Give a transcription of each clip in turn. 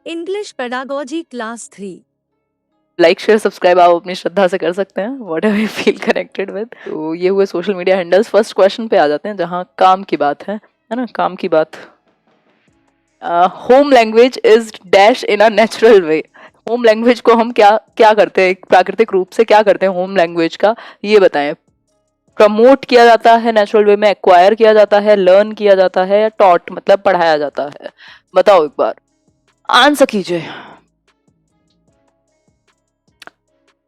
English pedagogy class 3। Like share subscribe आप अपनी श्रद्धा से कर सकते हैं, what ever you feel connected with. तो ये हुए social media handles. First question पे आ जाते हैं जहाँ काम की बात है ना, काम की बात। Home language is dash in a natural way. Home language को हम क्या क्या करते हैं, प्राकृतिक रूप से क्या करते हैं होम लैंग्वेज का, ये बताएं। प्रमोट किया जाता है नेचुरल वे में, एक्वायर किया जाता है, लर्न किया जाता है, या टॉट मतलब पढ़ाया जाता है। बताओ एक बार, आंसर कीजिए।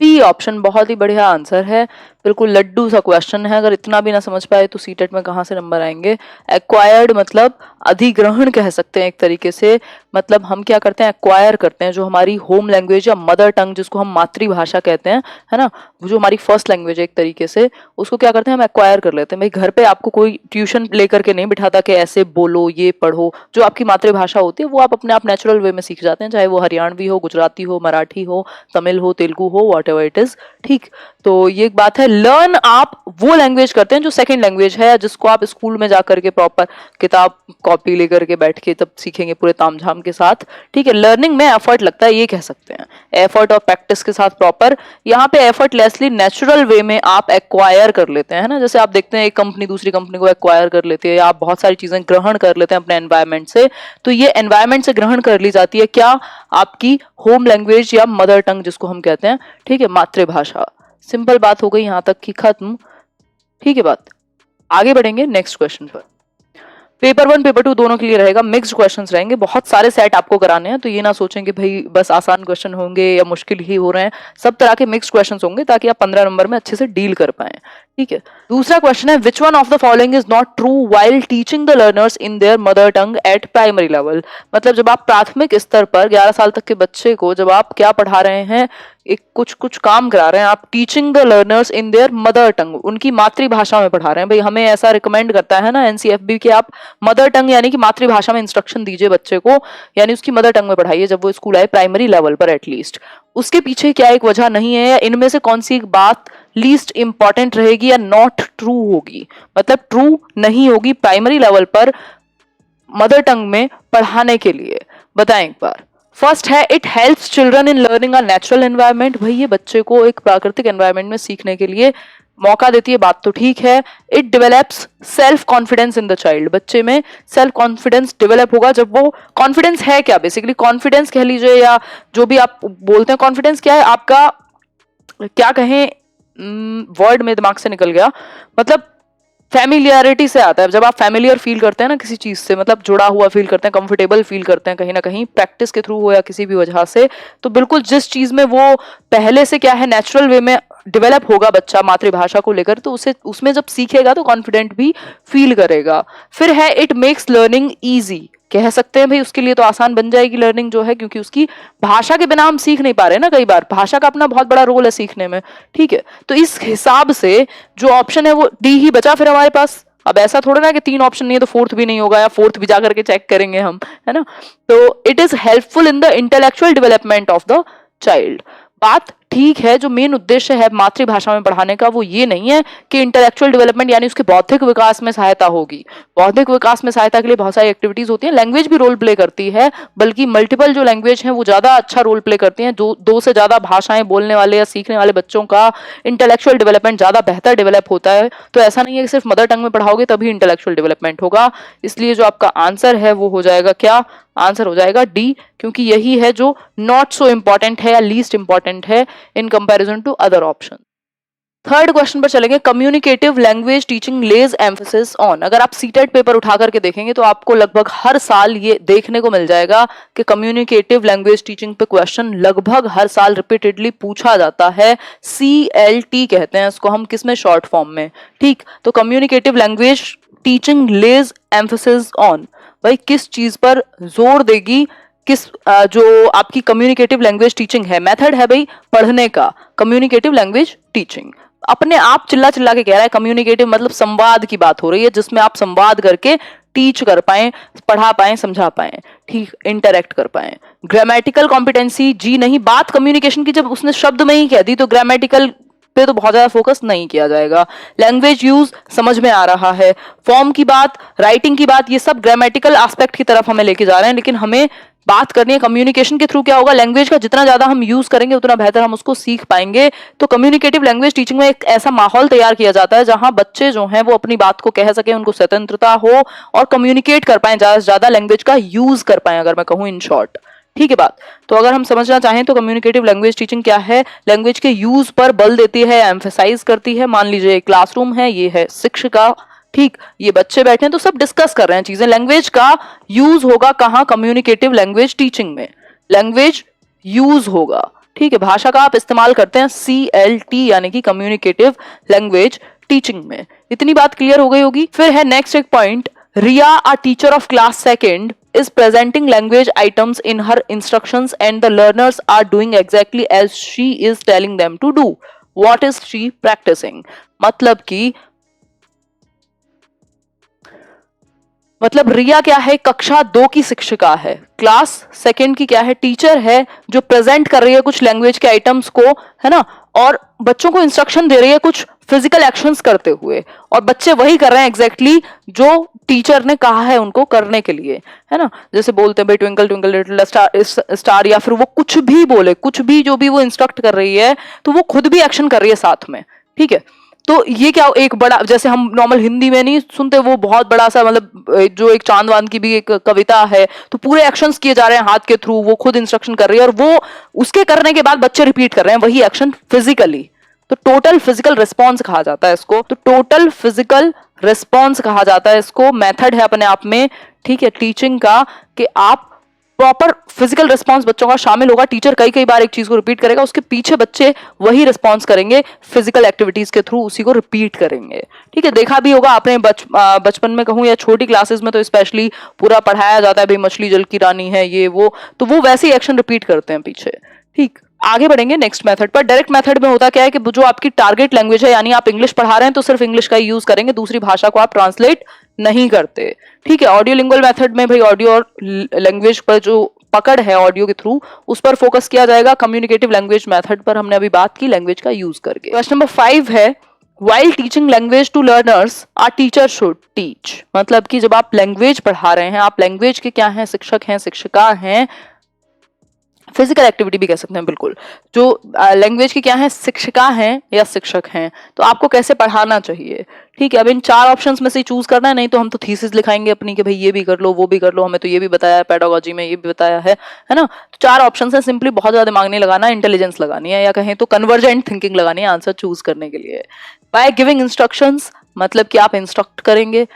बी ऑप्शन बहुत ही बढ़िया आंसर है, बिल्कुल लड्डू सा क्वेश्चन है। अगर इतना भी ना समझ पाए तो सीटेट में कहाँ से नंबर आएंगे। एक्वायर्ड मतलब अधिग्रहण कह सकते हैं एक तरीके से। मतलब हम क्या करते हैं, एक्वायर करते हैं जो हमारी होम लैंग्वेज या मदर टंग जिसको हम मातृभाषा कहते हैं, है ना, वो जो हमारी फर्स्ट लैंग्वेज है एक तरीके से, उसको क्या करते हैं हम एक्वायर कर लेते हैं। भाई घर पे आपको कोई ट्यूशन लेकर के नहीं बिठाता कि ऐसे बोलो ये पढ़ो। जो आपकी मातृभाषा होती है वो आप अपने आप नेचुरल वे में सीख जाते हैं, चाहे वो हरियाणवी हो, गुजराती हो, मराठी हो, तमिल हो, तेलुगु हो, वॉट एवर इट इज। ठीक, तो ये एक बात है। लर्न आप वो लैंग्वेज करते हैं जो सेकंड लैंग्वेज है, जिसको आप स्कूल में जाकर के प्रॉपर किताब कॉपी लेकर के बैठ के तब सीखेंगे पूरे तामझाम के साथ। ठीक है, लर्निंग में एफर्ट लगता है, ये कह सकते हैं। एफर्ट और प्रैक्टिस के साथ प्रॉपर, यहाँ पे एफर्टलेसली नेचुरल वे में आप एक्वायर कर लेते हैं, है ना। जैसे आप देखते हैं एक कंपनी दूसरी कंपनी को एक्वायर कर लेती है, या आप बहुत सारी चीजें ग्रहण कर लेते हैं अपने एनवायरमेंट से। तो ये एनवायरमेंट से ग्रहण कर ली जाती है क्या, आपकी होम लैंग्वेज या मदर टंग जिसको हम कहते हैं। ठीक है, मातृभाषा। सिंपल बात हो गई यहां तक की खत्म। ठीक है, बात आगे बढ़ेंगे नेक्स्ट क्वेश्चन पर। पेपर 1 पेपर 2 दोनों के लिए रहेगा, मिक्स्ड क्वेश्चंस रहेंगे। बहुत सारे सेट आपको कराने हैं, तो ये ना सोचें कि भाई बस आसान क्वेश्चन होंगे या मुश्किल ही हो रहे हैं। सब तरह के मिक्स्ड क्वेश्चंस होंगे ताकि आप 15 नंबर में अच्छे से डील कर पाए। ठीक है, दूसरा क्वेश्चन है, which one of the following is not true while teaching the learners in their mother tongue eight primary level. मतलब जब आप प्राथमिक स्तर पर 11 साल तक के बच्चे को जब आप क्या पढ़ा रहे हैं, एक कुछ कुछ काम करा रहे हैं आप, teaching the learners in their mother tongue, उनकी मातृभाषा में पढ़ा रहे हैं। भाई हमें ऐसा रिकमेंड करता है ना एनसीएफबी कि आप मदर टंग यानी कि मातृभाषा में इंस्ट्रक्शन दीजिए बच्चे को, यानी उसकी मदर टंग में पढ़ाइए जब वो स्कूल आए प्राइमरी लेवल पर एटलीस्ट। उसके पीछे क्या एक वजह नहीं है, या इनमें से कौन सी एक बात लीस्ट इंपॉर्टेंट रहेगी या नॉट ट्रू होगी, मतलब ट्रू नहीं होगी प्राइमरी लेवल पर मदर टंग में पढ़ाने के लिए। बताएं एक बार। फर्स्ट है, it helps children in learning a natural environment. भाई ये बच्चे को एक प्राकृतिक एनवायरनमेंट में सीखने के लिए मौका देती है, बात तो ठीक है। It develops self confidence in the child. बच्चे में सेल्फ कॉन्फिडेंस डेवलप होगा जब वो, कॉन्फिडेंस है क्या बेसिकली, कॉन्फिडेंस कह लीजिए या जो भी आप बोलते हैं। कॉन्फिडेंस क्या है आपका, क्या कहें, वर्ड में दिमाग से निकल गया। मतलब फैमिलियरिटी से आता है, जब आप फैमिलियर फील करते हैं ना किसी चीज से, मतलब जुड़ा हुआ फील करते हैं, कंफर्टेबल फील करते हैं कहीं ना कहीं प्रैक्टिस के थ्रू हो या किसी भी वजह से, तो बिल्कुल जिस चीज में वो पहले से क्या है नेचुरल वे में डेवलप होगा बच्चा मातृभाषा को लेकर, तो उसे उसमें जब सीखेगा तो कॉन्फिडेंट भी फील करेगा। फिर है, इट मेक्स लर्निंग ईजी। कह सकते हैं भाई उसके लिए तो आसान बन जाएगी लर्निंग जो है, क्योंकि उसकी भाषा के बिना हम सीख नहीं पा रहे ना, कई बार भाषा का अपना बहुत बड़ा रोल है सीखने में। ठीक है, तो इस हिसाब से जो ऑप्शन है वो डी ही बचा फिर हमारे पास। अब ऐसा थोड़ा ना कि 3 ऑप्शन नहीं है तो फोर्थ भी नहीं होगा, या फोर्थ भी जाकर के चेक करेंगे हम, है ना। तो it is helpful in the intellectual development of the child. बात ठीक है, जो मेन उद्देश्य है मातृभाषा में पढ़ाने का वो ये नहीं है कि इंटेलेक्चुअल डेवलपमेंट यानी उसके बौद्धिक विकास में सहायता होगी। बौद्धिक विकास में सहायता के लिए बहुत सारी एक्टिविटीज होती हैं, लैंग्वेज भी रोल प्ले करती है, बल्कि मल्टीपल जो लैंग्वेज हैं वो ज्यादा अच्छा रोल प्ले करती हैं। दो से ज्यादा भाषाएं बोलने वाले या सीखने वाले बच्चों का इंटेलेक्चुअल डेवलपमेंट ज्यादा बेहतर डेवलप होता है। तो ऐसा नहीं है कि सिर्फ मदर टंग में पढ़ाओगे तभी इंटेलेक्चुअल डेवलपमेंट होगा। इसलिए जो आपका आंसर है वो हो जाएगा क्या, आंसर हो जाएगा डी, क्योंकि यही है जो नॉट सो इंपॉर्टेंट है या लीस्ट इंपॉर्टेंट है in comparison to other option. Third question पर चलेंगे, communicative language teaching lays emphasis on. अगर आप सीटेट पेपर उठा करके देखेंगे तो आपको लगभग हर साल ये देखने को मिल जाएगा कि कम्युनिकेटिव लैंग्वेज टीचिंग पे क्वेश्चन लगभग हर साल रिपीटेडली पूछा जाता है। CLT कहते हैं इसको हम, किसमें, शॉर्ट फॉर्म में। ठीक, तो communicative language teaching lays emphasis on, भाई किस चीज पर जोर देगी, किस जो आपकी कम्युनिकेटिव लैंग्वेज टीचिंग है, मेथड है भाई पढ़ने का, कम्युनिकेटिव लैंग्वेज टीचिंग। अपने आप चिल्ला चिल्ला के कह रहा है, कम्युनिकेटिव मतलब संवाद की बात हो रही है, जिसमें आप संवाद करके टीच कर पाए, पढ़ा पाए, समझा पाए, ठीक, इंटरेक्ट कर पाए। ग्रामेटिकल कॉम्पिटेंसी जी नहीं, बात कम्युनिकेशन की जब उसने शब्द में ही कह दी तो ग्रामेटिकल पे तो बहुत ज्यादा फोकस नहीं किया जाएगा। लैंग्वेज यूज समझ में आ रहा है, फॉर्म की बात, राइटिंग की बात, ये सब ग्रामेटिकल एस्पेक्ट की तरफ हमें लेके जा रहे हैं, लेकिन हमें बात करनी है कम्युनिकेशन के थ्रू क्या होगा, लैंग्वेज का जितना ज्यादा हम यूज करेंगे उतना बेहतर हम उसको सीख पाएंगे। तो कम्युनिकेटिव लैंग्वेज टीचिंग में एक ऐसा माहौल तैयार किया जाता है जहां बच्चे जो हैं वो अपनी बात को कह सके, उनको स्वतंत्रता हो और कम्युनिकेट कर पाए, ज्यादा से ज्यादा लैंग्वेज का यूज कर पाए, अगर मैं कहूँ इन शॉर्ट। ठीक है बात। तो अगर हम समझना चाहें तो कम्युनिकेटिव लैंग्वेज टीचिंग क्या है, लैंग्वेज के यूज पर बल देती है, एम्फेसाइज करती है। मान लीजिए क्लासरूम है, ये है शिक्षिका, ठीक, ये बच्चे बैठे हैं तो सब डिस्कस कर रहे हैं चीजें, लैंग्वेज का यूज होगा कहाँ, कम्युनिकेटिव लैंग्वेज टीचिंग में लैंग्वेज यूज होगा। ठीक है, भाषा का आप इस्तेमाल करते हैं CLT यानी कि कम्युनिकेटिव लैंग्वेज टीचिंग में। इतनी बात क्लियर हो गई होगी। फिर है नेक्स्ट एक point, Riya a teacher of class second is presenting language items in her instructions and the learners are doing exactly as she is telling them to do. What is she practicing? मतलब रिया क्या है, कक्षा 2 की शिक्षिका है, class second की क्या है, टीचर है, जो प्रेजेंट कर रही है कुछ लैंग्वेज के आइटम्स को, है ना, और बच्चों को इंस्ट्रक्शन दे रही है कुछ फिजिकल एक्शंस करते हुए, और बच्चे वही कर रहे हैं एग्जैक्टली जो टीचर ने कहा है उनको करने के लिए, है ना। जैसे बोलते हैं भाई ट्विंकल ट्विंकल लिटिल स्टार, या फिर वो कुछ भी बोले, कुछ भी जो भी वो इंस्ट्रक्ट कर रही है तो वो खुद भी एक्शन कर रही है साथ में। ठीक है, तो ये क्या एक बड़ा, जैसे हम नॉर्मल हिंदी में नहीं सुनते वो बहुत बड़ा सा, मतलब जो एक चांद वांद की भी एक कविता है, तो पूरे एक्शंस किए जा रहे हैं हाथ के थ्रू, वो खुद इंस्ट्रक्शन कर रही है और वो उसके करने के बाद बच्चे रिपीट कर रहे हैं वही एक्शन फिजिकली। तो टोटल फिजिकल रिस्पॉन्स कहा जाता है इसको, तो टोटल फिजिकल रिस्पॉन्स कहा जाता है इसको। मेथड है अपने आप में, ठीक है, टीचिंग का, कि आप प्रॉपर फिजिकल रिस्पॉन्स बच्चों का शामिल होगा। टीचर कई कई बार एक चीज को रिपीट करेगा, उसके पीछे बच्चे वही रिस्पॉन्स करेंगे फिजिकल एक्टिविटीज के थ्रू, उसी को रिपीट करेंगे। ठीक है, देखा भी होगा आपने बचपन में कहूँ या छोटी क्लासेस में तो स्पेशली पूरा पढ़ाया जाता है भाई मछली जल की रानी है ये वो, तो वो वैसे ही एक्शन रिपीट करते हैं पीछे। ठीक, आगे बढ़ेंगे नेक्स्ट मेथड पर। डायरेक्ट मेथड में होता क्या है कि जो आपकी टारगेट लैंग्वेज है, यानी आप इंग्लिश पढ़ा रहे हैं तो सिर्फ इंग्लिश का ही यूज करेंगे, दूसरी भाषा को आप ट्रांसलेट नहीं करते। ठीक है, ऑडियो लिंगुअल मेथड में भाई ऑडियो और लैंग्वेज पर जो पकड़ है ऑडियो के थ्रू उस पर फोकस किया जाएगा। कम्युनिकेटिव लैंग्वेज मेथड पर हमने अभी बात की लैंग्वेज का यूज करके। क्वेश्चन नंबर 5 है, while teaching language to learners a teacher should teach, मतलब कि जब आप लैंग्वेज पढ़ा रहे हैं, आप लैंग्वेज के क्या हैं, शिक्षक हैं, शिक्षिका हैं, फिजिकल एक्टिविटी भी कह सकते हैं, बिल्कुल, जो लैंग्वेज की क्या है, शिक्षिका हैं या शिक्षक हैं, तो आपको कैसे पढ़ाना चाहिए। ठीक है, अब इन 4 ऑप्शंस में से चूज करना है, नहीं तो हम तो थीसिस लिखाएंगे अपनी कि भाई ये भी कर लो वो भी कर लो, हमें तो ये भी बताया है पेडागोजी में, ये भी बताया है ना। तो 4 ऑप्शंस है, सिंपली बहुत ज्यादा दिमाग नहीं लगाना, इंटेलिजेंस लगानी है, या कहें तो कन्वर्जेंट थिंकिंग लगानी है आंसर चूज करने के लिए। बाय गिविंग इंस्ट्रक्शंस, मतलब कि आप इंस्ट्रक्ट करेंगे,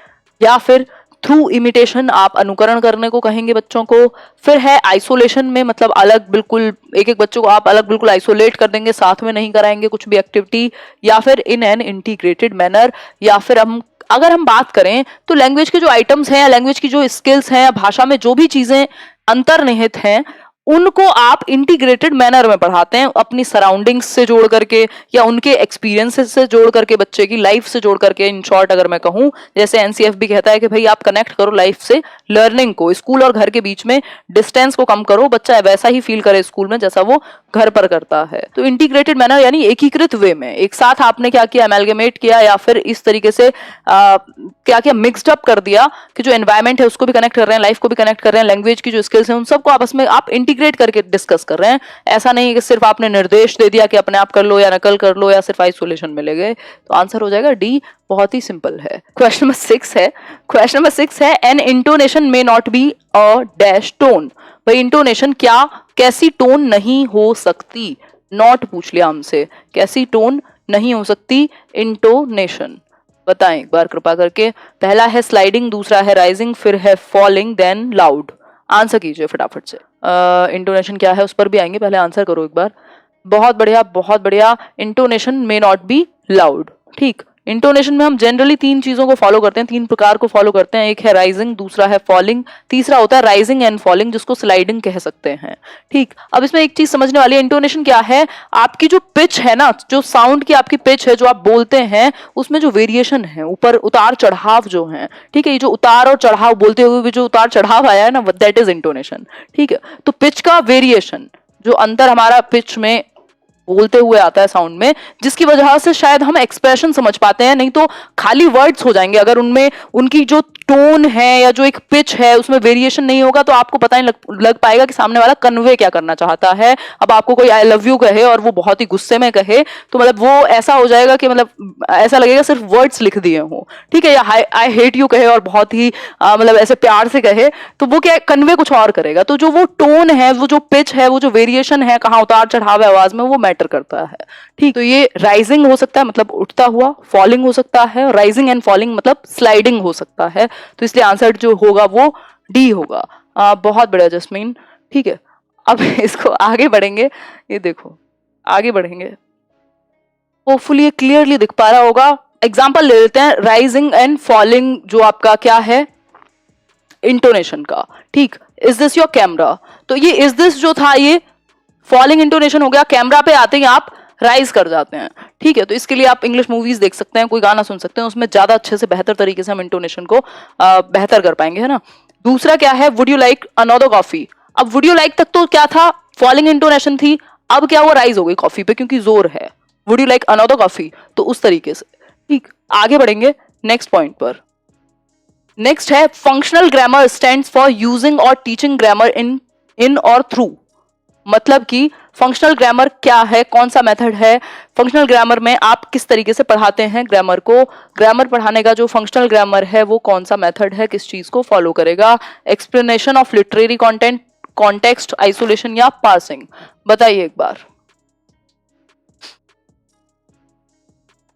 या फिर थ्रू इमिटेशन आप अनुकरण करने को कहेंगे बच्चों को। फिर है आइसोलेशन में, मतलब अलग बिल्कुल एक एक बच्चों को आप अलग बिल्कुल आइसोलेट कर देंगे, साथ में नहीं कराएंगे कुछ भी एक्टिविटी। या फिर इन एन इंटीग्रेटेड मैनर, या फिर अगर हम बात करें तो लैंग्वेज के जो आइटम्स हैं या लैंग्वेज की जो स्किल्स हैं या भाषा में जो भी चीजें अंतर्निहित हैं उनको आप इंटीग्रेटेड मैनर में पढ़ाते हैं, अपनी सराउंडिंग्स से जोड़ करके या उनके एक्सपीरियंसेस से जोड़ करके, बच्चे की लाइफ से जोड़ करके। इन शॉर्ट अगर मैं कहूं, जैसे एनसीएफ भी कहता है कि भाई आप कनेक्ट करो लाइफ से लर्निंग को, स्कूल और घर के बीच में डिस्टेंस को कम करो, बच्चा वैसा ही फील करे स्कूल में जैसा वो घर पर करता है। तो इंटीग्रेटेड मैनर यानी एकीकृत वे में, एक साथ आपने क्या किया, अमेलगेमेट किया, या फिर इस तरीके से क्या किया, मिक्सड अप कर दिया कि जो एनवायरमेंट है उसको भी कनेक्ट कर रहे हैं, लाइफ को भी कनेक्ट कर रहे हैं, लैंग्वेज की जो स्किल्स हैं उन सबको आपस में आप इंटीग्रेट करके डिस्कस कर रहे हैं। ऐसा नहीं कि सिर्फ आपने निर्देश दे दिया कि अपने आप कर लो या नकल कर लो या सिर्फ आइसोलेशन में ले गए। तो आंसर हो जाएगा डी, बहुत ही सिंपल है। क्वेश्चन नंबर 6 है, an intonation may not be a dash tone. भाई इंटोनेशन क्या, कैसी टोन नहीं हो सकती, नॉट पूछ लिया हमसे, कैसी टोन नहीं हो सकती इंटोनेशन, बताएं एक बार कृपा करके। पहला है स्लाइडिंग, दूसरा है राइजिंग, फिर है फॉलिंग, देन लाउड। आंसर कीजिए फटाफट से। इंटोनेशन क्या है उस पर भी आएंगे, पहले आंसर करो एक बार। बहुत बढ़िया बहुत बढ़िया। Intonation may not be loud. ठीक, इंटोनेशन में हम जनरली 3 चीजों को फॉलो करते हैं, 3 प्रकार को फॉलो करते हैं। एक है राइजिंग, दूसरा है फॉलिंग, तीसरा होता है राइजिंग एंड फॉलिंग जिसको स्लाइडिंग कह सकते हैं। ठीक, अब इसमें एक चीज समझने वाली है, इंटोनेशन क्या है, आपकी जो पिच है ना, जो साउंड की आपकी पिच है जो आप बोलते हैं उसमें जो वेरिएशन है, ऊपर उतार चढ़ाव जो है, ठीक है, ये जो उतार और चढ़ाव बोलते हुए भी जो उतार चढ़ाव आया है ना, दैट इज इंटोनेशन। ठीक है, तो पिच का वेरिएशन, जो अंतर हमारा पिच में बोलते हुए आता है साउंड में, जिसकी वजह से शायद हम एक्सप्रेशन समझ पाते हैं, नहीं तो खाली वर्ड्स हो जाएंगे अगर उनमें उनकी जो टोन है या जो एक पिच है उसमें वेरिएशन नहीं होगा तो आपको पता नहीं लग पाएगा कि सामने वाला कन्वे क्या करना चाहता है। अब आपको कोई आई लव यू कहे और वो बहुत ही गुस्से में कहे तो मतलब वो ऐसा हो जाएगा कि मतलब ऐसा लगेगा सिर्फ वर्ड्स लिख दिए हों, ठीक है। या आई हेट यू कहे और बहुत ही मतलब ऐसे प्यार से कहे तो वो क्या कन्वे कुछ और करेगा। तो जो वो टोन है, वो जो पिच है, वो जो वेरिएशन है, कहाँ उतार चढ़ाव है आवाज में, वो मैटर करता है, ठीक। तो ये राइजिंग हो सकता है मतलब उठता हुआ, फॉलिंग हो सकता है, राइजिंग एंड फॉलिंग मतलब स्लाइडिंग हो सकता है। तो इसलिए आंसर जो होगा वो डी होगा। बहुत बढ़िया जस्मीन, ठीक है। अब इसको आगे बढ़ेंगे, ये देखो आगे बढ़ेंगे, होपफुली ये क्लियरली दिख पा रहा होगा। एग्जाम्पल ले लेते हैं राइजिंग एंड फॉलिंग जो आपका क्या है इंटोनेशन का, ठीक। इज दिस योर कैमरा, तो ये इज दिस जो था ये फॉलिंग इंटोनेशन हो गया। कैमरा पे आते ही आप राइज कर जाते हैं, ठीक है। तो इसके लिए आप इंग्लिश मूवीज देख सकते हैं, कोई गाना सुन सकते हैं, उसमें ज्यादा अच्छे से बेहतर तरीके से हम इंटोनेशन को बेहतर कर पाएंगे, है ना। दूसरा क्या है, would you like another coffee. अब वुड यू लाइक तक तो क्या था, फॉलिंग इंटोनेशन थी, अब क्या वो राइज हो गई कॉफी पे क्योंकि जोर है, would you like another coffee, तो उस तरीके से, ठीक। आगे बढ़ेंगे नेक्स्ट पॉइंट पर। नेक्स्ट है functional grammar stands for using और टीचिंग ग्रामर इन और थ्रू। मतलब कि फंक्शनल ग्रामर क्या है, कौन सा मेथड है, फंक्शनल ग्रामर में आप किस तरीके से पढ़ाते हैं ग्रामर को, ग्रामर पढ़ाने का जो फंक्शनल ग्रामर है वो कौन सा मेथड है, किस चीज को फॉलो करेगा। Explanation of literary content, context, isolation या पासिंग, बताइए एक बार।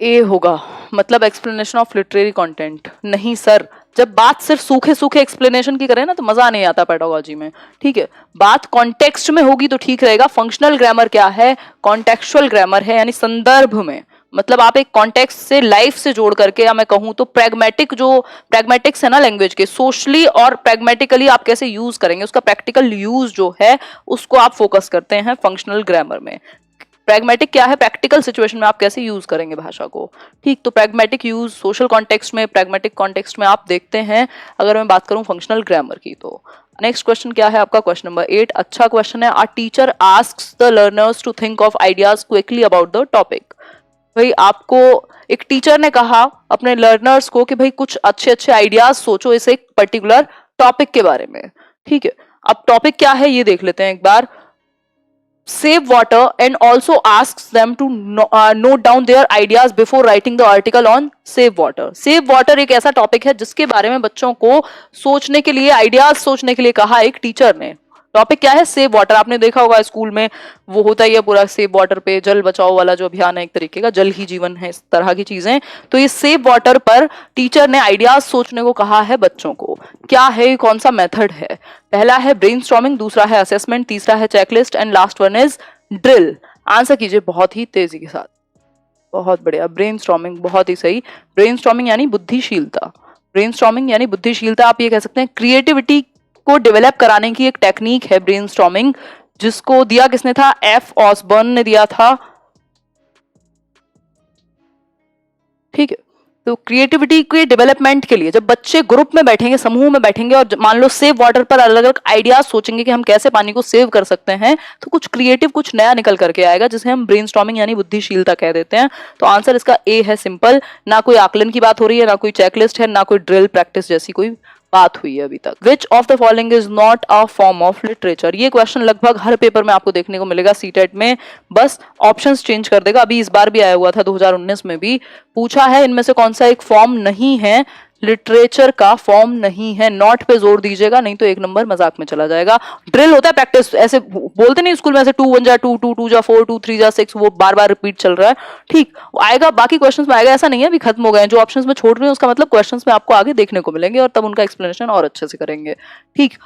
ए होगा, मतलब एक्सप्लेनेशन ऑफ लिटरेरी कंटेंट। नहीं सर, जब बात सिर्फ सूखे सूखे एक्सप्लेनेशन की करें ना तो मजा नहीं आता पेडागोजी में, ठीक है। बात कॉन्टेक्स्ट में होगी तो ठीक रहेगा। फंक्शनल ग्रामर क्या है, कॉन्टेक्चुअल ग्रामर है, यानी संदर्भ में, मतलब आप एक कॉन्टेक्स्ट से लाइफ से जोड़ करके, या मैं कहूं तो प्रैग्मेटिक, जो प्रैग्मेटिक्स है ना लैंग्वेज के, सोशली और प्रैग्मेटिकली आप कैसे यूज करेंगे, उसका प्रैक्टिकल यूज जो है उसको आप फोकस करते हैं फंक्शनल ग्रामर में। प्रैग्मेटिक क्या है, प्रैक्टिकल सिचुएशन में आप कैसे यूज करेंगे भाषा को, ठीक। तो प्रैग्मेटिक यूज सोशल कॉन्टेक्स्ट में, प्रैग्मेटिक कॉन्टेक्स्ट में आप देखते हैं। अगर मैं बात करूं फंक्शनल ग्रामर की तो नेक्स्ट क्वेश्चन क्या है आपका, क्वेश्चन नंबर 8। अच्छा क्वेश्चन है। Our teacher asks the learners to think of ideas quickly about the topic. भाई आपको एक टीचर ने कहा अपने लर्नर्स को कि भाई कुछ अच्छे अच्छे आइडियाज सोचो इस एक पर्टिकुलर टॉपिक के बारे में, ठीक है। अब टॉपिक क्या है ये देख लेते हैं एक बार। save water and also asks them to note down their ideas before writing the article on save water. save water एक ऐसा टॉपिक है जिसके बारे में बच्चों को सोचने के लिए, आइडियाज सोचने के लिए कहा एक टीचर ने। टॉपिक क्या है, सेव वाटर। आपने देखा होगा स्कूल में वो होता ही है पूरा सेव वाटर पे, जल बचाओ वाला जो अभियान है एक तरीके का, जल ही जीवन है, इस तरह की चीजें। तो ये सेव वाटर पर टीचर ने आइडियाज सोचने को कहा है बच्चों को। क्या है, कौन सा मेथड है। पहला है ब्रेनस्टॉर्मिंग, दूसरा है असेसमेंट, तीसरा है checklist and last one is drill. Answer कीजिए बहुत ही तेजी के साथ। बहुत बढ़िया, ब्रेनस्टॉर्मिंग, बहुत ही सही। ब्रेनस्टॉर्मिंग यानी बुद्धिशीलता, ब्रेनस्टॉर्मिंग यानी बुद्धिशीलता। आप ये कह सकते हैं क्रिएटिविटी को डेवलप कराने की एक टेक्निक है ब्रेनस्टॉर्मिंग, जिसको दिया किसने था, एफ ऑसबर्न ने दिया था, ठीक है। तो क्रिएटिविटी के डेवलपमेंट के लिए जब बच्चे ग्रुप में बैठेंगे, समूह में बैठेंगे और मान लो सेव वाटर पर अलग अलग आइडियाज सोचेंगे कि हम कैसे पानी को सेव कर सकते हैं, तो कुछ क्रिएटिव, कुछ नया निकल करके आएगा जिसे हम ब्रेनस्टॉर्मिंग यानी बुद्धिशीलता कह देते हैं। तो आंसर इसका ए है, सिंपल। ना कोई आकलन की बात हो रही है, ना कोई चेकलिस्ट है, ना कोई ड्रिल प्रैक्टिस जैसी कोई बात हुई है अभी तक। Which of the following is not a form of literature. ये क्वेश्चन लगभग हर पेपर में आपको देखने को मिलेगा सीटेट में, बस ऑप्शंस चेंज कर देगा। अभी इस बार भी आया हुआ था, 2019 में भी पूछा है इनमें से कौन सा एक फॉर्म नहीं है, लिटरेचर का फॉर्म नहीं है। नॉट पे जोर दीजिएगा, नहीं तो एक नंबर मजाक में चला जाएगा। ड्रिल होता है प्रैक्टिस, ऐसे बोलते नहीं स्कूल में, ऐसे 2 1 जा 2 2 2 जा 4 2 3 जा 6, वो बार बार रिपीट चल रहा है, ठीक। आएगा बाकी क्वेश्चंस में आएगा, ऐसा नहीं है अभी खत्म हो गए हैं। जो ऑप्शंस में छोड़ रहे हैं उसका मतलब क्वेश्चंस में आपको आगे देखने को मिलेंगे और तब उनका एक्सप्लेनेशन और अच्छे से करेंगे, ठीक।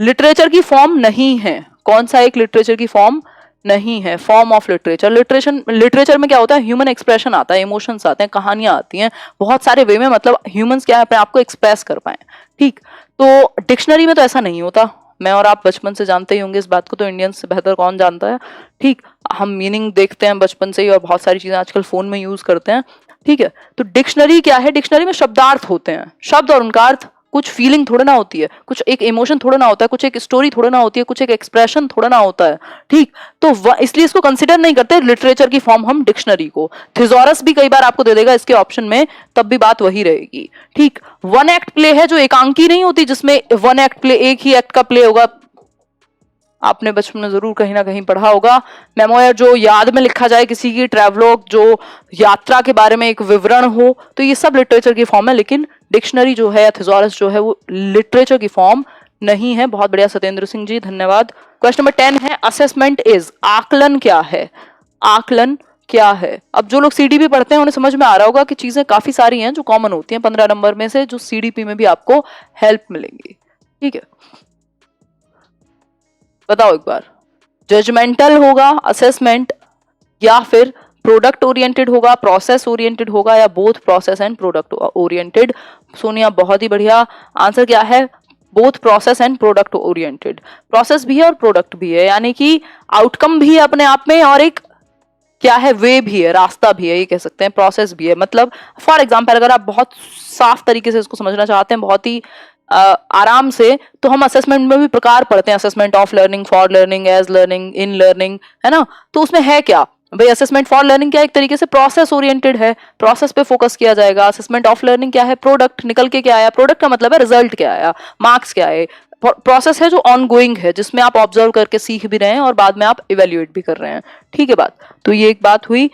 लिटरेचर की फॉर्म नहीं है, कौन सा एक लिटरेचर की फॉर्म नहीं है, फॉर्म ऑफ लिटरेचर। लिटरेचर में क्या होता है, ह्यूमन एक्सप्रेशन आता है, इमोशंस आते हैं, कहानियां आती हैं बहुत सारे वे में, मतलब ह्यूमंस क्या है अपने आप को एक्सप्रेस कर पाए, ठीक। तो डिक्शनरी में तो ऐसा नहीं होता, मैं और आप बचपन से जानते ही होंगे इस बात को, तो इंडियंस से बेहतर कौन जानता है, ठीक। हम मीनिंग देखते हैं बचपन से ही और बहुत सारी चीजें आजकल फोन में यूज करते हैं, ठीक है। तो डिक्शनरी क्या है, डिक्शनरी में शब्दार्थ होते हैं, शब्द और उनका अर्थ कुछ फीलिंग थोड़ा ना होती है, कुछ एक इमोशन थोड़ा ना होता है, कुछ एक स्टोरी थोड़ा ना होती है, कुछ एक एक्सप्रेशन थोड़ा ना होता है, ठीक। तो इसलिए इसको कंसिडर नहीं करते लिटरेचर की फॉर्म हम डिक्शनरी को। थिजोरस भी कई बार आपको दे देगा इसके ऑप्शन में, तब भी बात वही रहेगी, ठीक। वन एक्ट प्ले है जो एकांकी नहीं होती, जिसमें वन एक्ट प्ले, एक ही एक्ट का प्ले होगा, आपने बचपन में जरूर कहीं ना कहीं पढ़ा होगा। मेमोयर जो याद में लिखा जाए किसी की, ट्रैवलॉग जो यात्रा के बारे में एक विवरण हो, तो ये सब लिटरेचर की फॉर्म है। लेकिन डिक्शनरी जो है, थिजोरस जो है, वो लिटरेचर की फॉर्म नहीं है। बहुत बढ़िया सत्येंद्र सिंह जी, धन्यवाद। क्वेश्चन नंबर 10 है असेसमेंट इज, आकलन क्या है? आकलन क्या है? अब जो लोग सीडीपी पढ़ते हैं उन्हें समझ में आ रहा होगा कि चीजें काफी सारी हैं जो कॉमन होती हैं 15 नंबर में से, जो सीडीपी में भी आपको हेल्प मिलेंगी, ठीक है। बताओ एक बार, जजमेंटल होगा असेसमेंट, या फिर प्रोडक्ट ओरिएंटेड होगा, प्रोसेस ओरिएंटेड होगा, या both process and product oriented? Sonia बहुत ही बढ़िया, आंसर क्या है? Both process and product oriented. Process भी है और प्रोडक्ट भी है, यानी कि आउटकम भी है अपने आप में, और एक क्या है, वे भी है, रास्ता भी है, ये कह सकते हैं, प्रोसेस भी है। मतलब फॉर एग्जाम्पल अगर आप बहुत साफ तरीके से इसको समझना चाहते हैं, बहुत ही आराम से, तो हम असेसमेंट में भी प्रकार पढ़ते हैं, assessment of learning, for learning, as learning, in learning, है ना। तो उसमें है क्या भाई, असेसमेंट फॉर लर्निंग क्या, एक तरीके से प्रोसेस ओरिएंटेड है, प्रोसेस पे फोकस किया जाएगा। असेसमेंट ऑफ लर्निंग क्या है, प्रोडक्ट निकल के क्या आया, प्रोडक्ट का मतलब है रिजल्ट क्या आया, मार्क्स क्या आए। प्रोसेस है जो ऑनगोइंग है, जिसमें आप ऑब्जर्व करके सीख भी रहे हैं और बाद में आप इवेल्युएट भी कर रहे हैं, ठीक है बात। तो ये एक बात हुई।